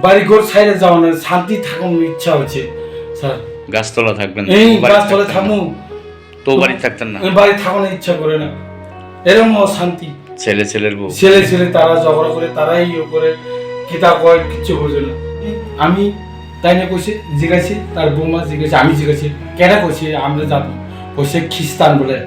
বাড়িঘর ছাইড়ে যাওয়া না, শান্তি থাকানোর ইচ্ছা হচ্ছে স্যার। গাছতলা থাকবেন, এই গাছতলে থামু, তো বাড়ি থাকতেন না? বাড়ি থাকানোর ইচ্ছা করে না, এরকম অশান্তি। ছেলের বউ, ছেলে তারা ঝগড়া করে, তারাই ইয়ে করে, কিতা কয় কিচ্ছু বোঝে না। আমি তাই না কইছে, জিজ্ঞাসি তার বৌমা জিজ্ঞাসি, আমি জিজ্ঞাসি কেনা কইছে আমরা যাবো, কইছে খ্রিস্টান বলে,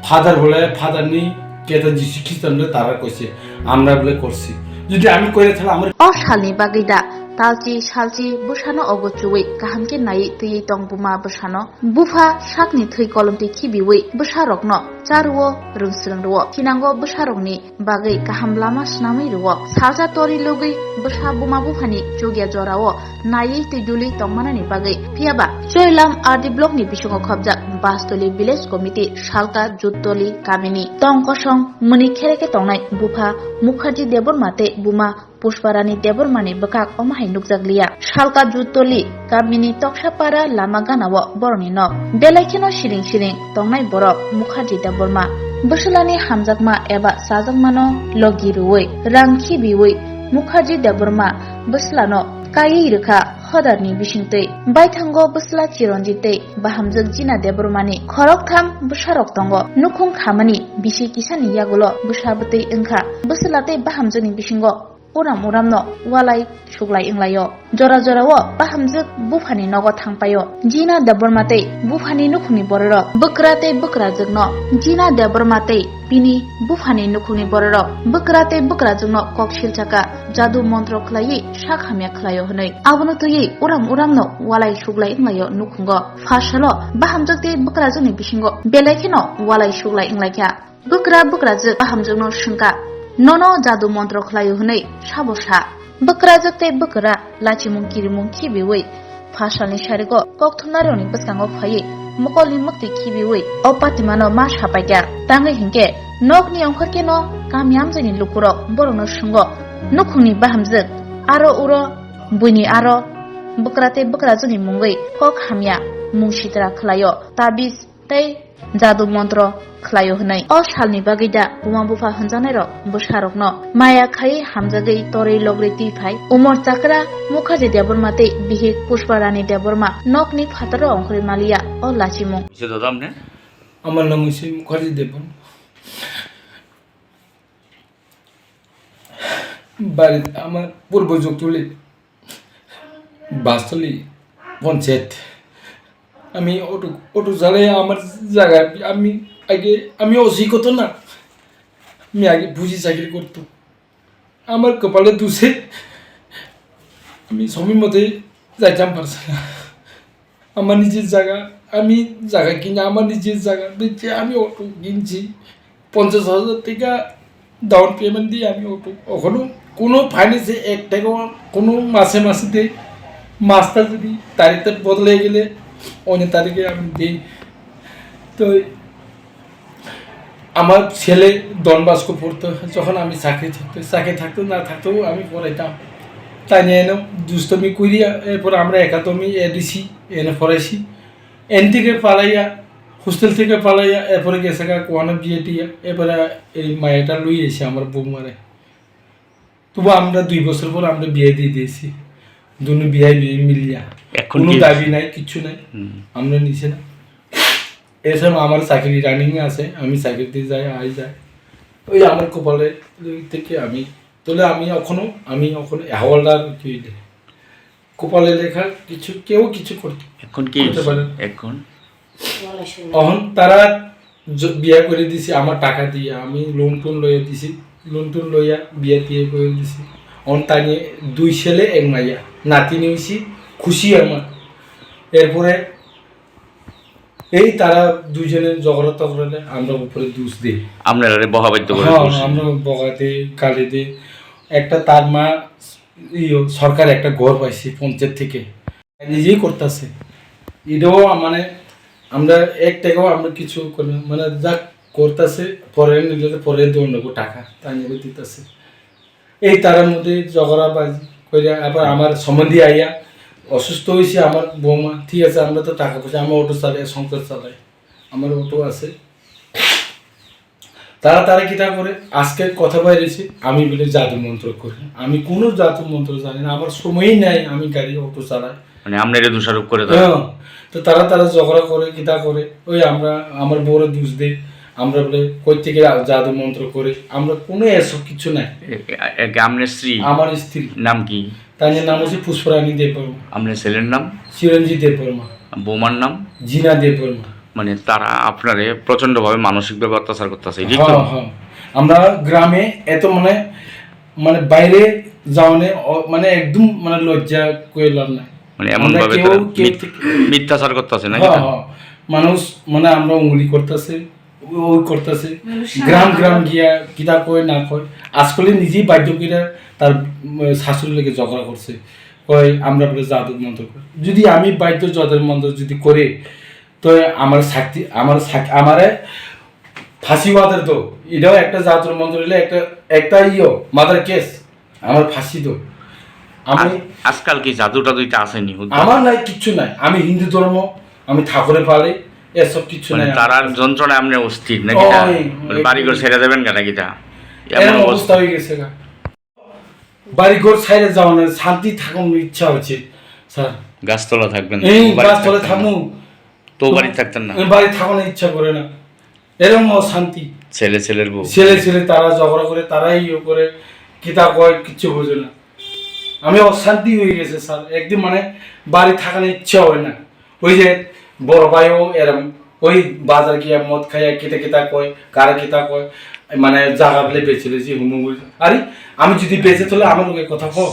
ফাদার নেই কেতা যিশু খ্রিস্টান বলে তারা কইছে, আমরা বলে করছি। যদি আমি কইরে তাহলে আমার অশালনি বাগৈদা तालची सालची बुसानो अगचुवे काहामके नायै तयै तं बुमा बुसानो बुफा साकनि थै कलमति खिबिवे बुसारकनो चारुओ रुंस्रंगरो खिनांगो बुसारकनि बागै काहाम लामा स्नामै रुओ सालजा तरि लुगै बुसा बुमा बुफानि जोगिया जराओ नायै तैदुलि तंमानानि बागै फियाबा चयलाम आरडि ब्लकनि बिसंगो खबजा बास्तोलि विलेज कमिटि सालका जुत्तोलि कामिनि तंकसं मुनि खेरेके तंनाय बुफा मुखार्जी देबरमाते बुमा पुष्पारानी देबरमानि बकाक अमाहाय नुकजागलिया सालका जुत्तोलि कामिनि तक्सापारा लामा गानाव बरनि न बेलायखिनो सिरिं सिरिं तंनाय बरक मुखार्जी देबरमा बसलानि हामजाकमा एबा साजाकमानो लगिरुवै रांखि बिवै मुखार्जी देबरमा बसलानो कायै रोखा हदारनि बिसिंतै बायथांगो बसला चिरन्जितै बाहामजोक जिना देबरमानि खरकथाम बुसारक दंग नुखुं खामानि बिसि किसानि यागुलो बुसाबतै ओंखा बसलातै बाहामजोनि बिसिंगो उराम उरामनो वालाय सुग्लाय इंलायो जरा जरावो बाहामजोक बुफानि नगो थांपायो जिना देबरमातै बुफानि नुखुनि बरर बक्राते बक्राजोकनो जिना देबरमातै बिनि बुफानि नुखुनि बरर बक्राते बक्राजोकनो ककसिलचाका जादु मन्त्र खलायै साखामिया खलायो हनै आबनो तयै उराम उरामनो वालाय सुग्लाय इंलायो नुखुंगो फासलो बाहामजोकते बक्राजोनि बिसिंगो बेलायखेनो वालाय सुग्लाय इंलायखा बक्राजोक बाहामजोकनो शंका ननो जादु मन्त्र खलायो हनै साबसा बक्राजोकते बक्रा लाचिमुं किरिमुं खिबिवै फासालनि सारिगो ककथुनारिनि बसकांगो फायै मकलनि मुक्ति खिबिवै अपातिमानो मा सापायगा तांगै हिंके नकनि अंखरकेनो कामियामजोनि लुकुरो बरनो सुंगो नुखुनि बाहामजोक आरो उरो बुइनि आरो बक्राते बक्राजोनि मुंगै कक हामिया मुंसित्रा खलायो ताबिज तै जादु मन्त्र खलायो हनै अ सालनि बागैदा बुमा बुफा हनजानाय र बुसारकनो माया खायै हामजागै तरै लग्रै तिफाय उमर चाकरा मुखार्जी देबरमातै बिहिक पुष्पारानी देबरमा नकनि फातार अंखरि मालिया अ लाचिमुं किसे दादा हमने আমার নাম হচ্ছে মুখার্জি দেবন। বাড়ি আমার পূর্ব যুক্তলি বাস্তলি পঞ্চায়েত। আমি অটো চালাই আমার জায়গায় আমি অশিক্ষিত না, আমি আগে বুঝি চাকরি করতো। আমার কপালে দুষে আমি সময় মতে যাইতাম পারছি না। আমার নিজের জায়গা, আমি জায়গা কিনে আমার নিজের জায়গা বেচে আমি অটো কিনছি। 50,000 টাকা ডাউন পেমেন্ট দিয়ে আমি অটো, এখনো কোনো ফাইন্যান্সে 1 টাকাও কোনো মাসে দেয়। মাসটা যদি তারিখটা বদলে গেলে অন্য তারিখে আমি দিই। তো আমার ছেলে ডনবাস্কো পড়তো, যখন আমি চাকরি থাকতো না থাকতেও আমি পড়াইতাম। তাই নিয়ে এনে দুষ্টমি করিয়া এরপর আমরা একাডেমি এডিসি এনে পড়াইছি। এন থেকে পালাইয়া হোস্টেল থেকে পালাইয়া এরপরে গেছে কোয়ানো বিয়ে টিয়া, এরপরে এই মায়াটা লই এসে আমার বৌমারে। তবু আমরা 2 বছর পর আমরা বিয়ে দিয়ে দিয়েছি, দুনো বিয়ে মিলিয়া। কোনো দাবি নাই, কিচ্ছু নাই, আমরা নিচে না। এসব আমার চাকরি রানিং আছে, আমি চাকরিতে যাই যায় ওই আমার কপালে থেকে আমি তোলে। আমি এখনো হাওয়ালদার কপালে লেখা কেউ কিছু করতে পারে। এখন তারা বিয়ে করে দিছি আমার টাকা দিয়ে, আমি লোন টোন লইয়া দিছি, লোন টোন লইয়া বিয়ে টিয়ে করে দিছি। তাই নিয়ে 2 ছেলে 1 মাইয়া নাতি নিয়েছি, খুশি আমার। এরপরে এই তারা দুজনে ঝগড়া তগড়ালে আমরা উপরে দোষ দিই, আমরা বগাতে কালে দিই। একটা তার মা সরকার একটা ঘর পাইছি পঞ্চায়েত থেকে, নিজেই করতেছে। এটাও মানে আমরা 1 টাকাও আমরা কিছু মানে যা করতেছে পরে নিলে পরে দেওয়া নেবো টাকা, তাই নিয়ে দিতেছে। এই তার মধ্যে ঝগড়াবাজি করে আবার আমার সম্বন্ধী আইয়া অসুস্থ হয়েছে আমার বৌমা। ঠিক আছে, আমরা তো টাকা পয়সা, আমার অটো চালাই, সংসার চালাই, আমার অটো আছে। তারা তারা কিটা করে আজকে কথা বাইরেছি আমি বলে জাদু মন্ত্র করি। আমি কোনো জাদু মন্ত্র জানি না, আমার সময়ই নাই, আমি গাড়ি অটো চালাই। মানে আমরা এটা দোষারোপ করে দেয়। হ্যাঁ, তো তারা তারা ঝগড়া করে কিটা করে, ওই আমরা আমার বড় দোষ দেই, আমরা বলে কই থেকে জাদু মন্ত্র করে, আমরা কোনো এসব কিছু নাই। আপনার স্ত্রী? আমার স্ত্রী নাম কি? তার নাম হচ্ছে পুষ্পরানী দেববর্মা। আপনার ছেলের নাম? চিরঞ্জিত দেববর্মা। বৌমার নাম? জিনা দেববর্মা। মানে তারা আপনারে প্রচন্ড ভাবে মানসিক ভাবে অত্যাচার করতেছে, ঠিক তো? হ্যাঁ, আমরা গ্রামে এত মানে মানে বাইরে যাওয়ানে মানে একদম মানে লজ্জা করে লাভ নাই। মানে এমন ভাবে মিথ্যাচার করতেছে না? মানুষ মানে আমরা উঙ্গলি করতেছে, ওই করতেছে, গ্রাম গ্রাম গিয়া কিতা কয় না কয়। আজকালে নিজেই বাধ্য কিনা তার শাশুড়ি লেগে ঝগড়া করছে, কয় আমরা বলে জাদু মন্ত্র করি। যদি আমি বাধ্য জাদুর মন্ত্র যদি করে, তো আমার শাক্তি আমারে ফাঁসি ওয়াদের তো এটাও একটা জাদুর মন্ত্র হলে একটা মাদার কেস, আমার ফাঁসি তো। আমি আজকাল কি জাদুটা দুইটা আসেনি? আমার নাই, কিচ্ছু নাই। আমি হিন্দু ধর্ম, আমি ঠাকুরে পালে, এসব কিছু নাই। তারার যন্ত্রণা আপনি অস্থির নাকি? বাড়িঘর ছেড়ে দেবেন কেন? কিটা এমন অবস্থা হয়ে গেছে, বাড়িঘর ছেড়ে যাওয়া না, শান্তি থাকার ইচ্ছা হচ্ছে স্যার। গাছতলা থাকবেন? এই গাছতলা থাকবো তো বাড়ি থাকতেন না? বাড়ি থাকানোর ইচ্ছা করে না, এরকম অশান্তি। ছেলের বউ ছেলে তারা ঝগড়া করে, তারাই করে কিতা কয় কিচ্ছু বোঝে না। আমি অশান্তি হয়ে গেছে স্যার, একদিন মানে বাড়ি থাকানোর ইচ্ছা হয় না। ওই যে বড় ভাইও এরম, ওই বাজার গিয়া মদ খাইয়া কেতা কয়, কারা কেতা কয়, মানে জায়গা বলে বেঁচে লেছি হুমু। আরে আমি যদি বেঁচে চলে আমার লোকের কথা কো,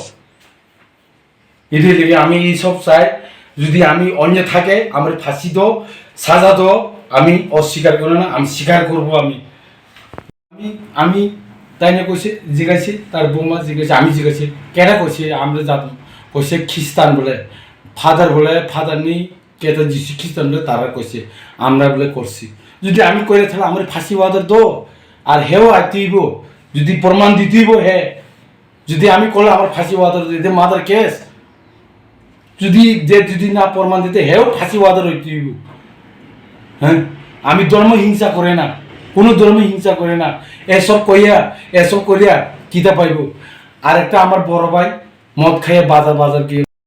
এটাই লেগে আমি এইসব চাই। যদি আমি অন্য থাকে আমার ফাঁসি দো, সাজা দো, আমি অস্বীকার করি না, আমি স্বীকার করবো। আমি তাই না কইছে, জিজ্ঞাসি তার বৌমা জিজ্ঞাসি, আমি জিজ্ঞাসি কেনা কইছে আমরা যাবো, কইছে খ্রিস্টান বলে ফাদার নেই কেটা যিশু খ্রিস্টান বলে তারা কইছে আমরা বলে করছি। যদি আমি করে তাহলে আমার ফাঁসি ওয়াদের দো, আর হেও আইতেইব, যদি প্রমাণ দিতেইব হে। যদি আমি করলে আমার ফাঁসি ওয়াদের দিতে মাদার কেস, যদি না প্রমাণ দিতে হেও ফাঁসি ওয়াদের হইতেইব। হ্যাঁ, আমি ধর্ম হিংসা করে না, কোনো ধর্ম হিংসা করে না। এসব করিয়া কিতা পাইব। আর একটা আমার বড় ভাই মদ খাইয়ে বাজার গিয়ে